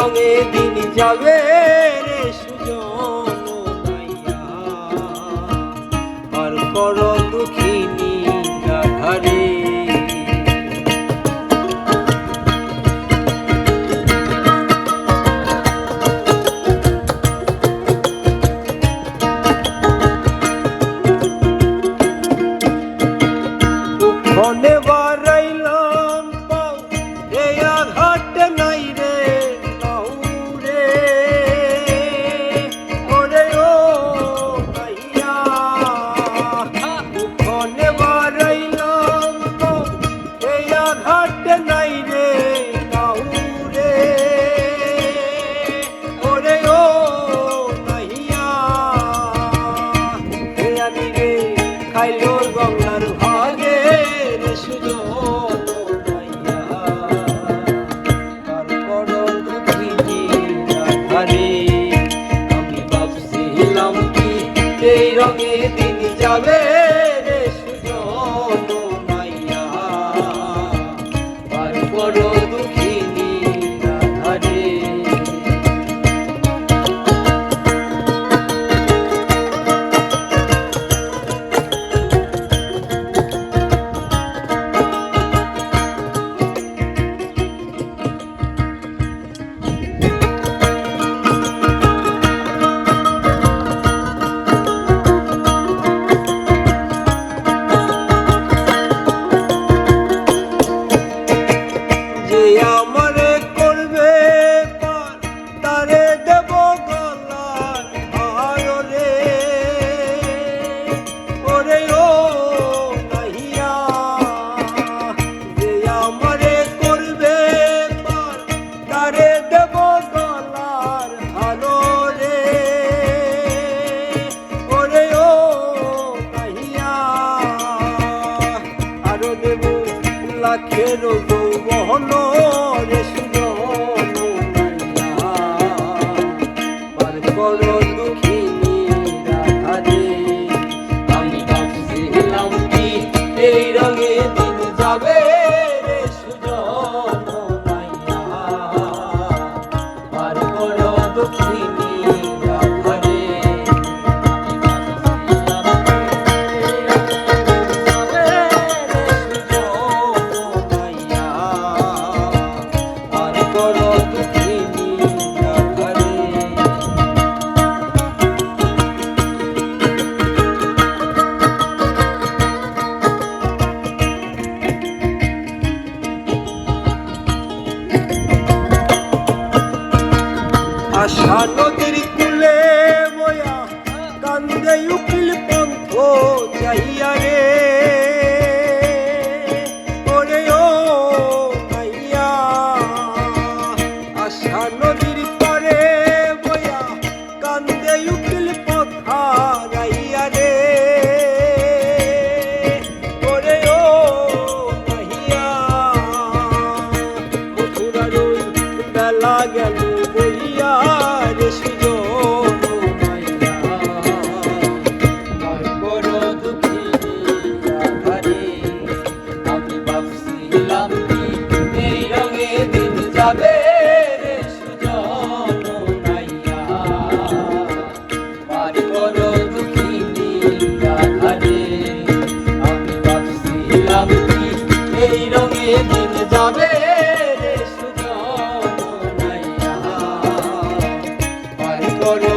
রঙে দিন যাবে রে সুজন নাইয়া, আর কর দুঃখিনী রাধারে। মনে বারাইলাম পাও রে আঘাট নাই রে পাও রে, ওরে ও নাইয়া। মনে বারাইলাম পাও রে আঘাট নাই রে পাও রে, ওরে ও নাইয়া। হে আমি রে খাইলো গঙ্গার ভাগে এই রঙে দিন যাবে রে সুজন নাইয়া, পার করো দুঃখিনী রাধারে। আমারে করবে পার তারে দেব গলার হার রে, ওরে ও নাহিয়া। যে আমারে করবে পার তারে দেব গলার হার রে, ওরে ও নাহিয়া। আরো দেব লাখের যৌবন রে সুজন নাইয়া, পার করো দুঃখিনী রাধারে। আমি ভাবছিলাম কি এই রঙে দিন যাবে রে সুজন নাইয়া, পার করো দুঃখিনী রাধারে। আশা নদীর কূলে বয়া কান্দে উকিল পন্থ চাইয়া রে, ওরে ও নাইয়া। আশা নদীর পারে বয়া কান্দে উকিল পথা গাইয়া রে, ওরে ও নাইয়া। মথুরার ওই বেলা গেল বইয়া রে সুজন নাইয়া, পার করো দুঃখিনী রাধারে। আমি ভাবছিলাম কি এই রঙে দিন যাবে রে সুজন নাইয়া, পার করো দুঃখিনী রাধারে। আমি ভাবছিলাম কি এই রঙে দিন যাবে রে সুজন নাইয়া, পার করো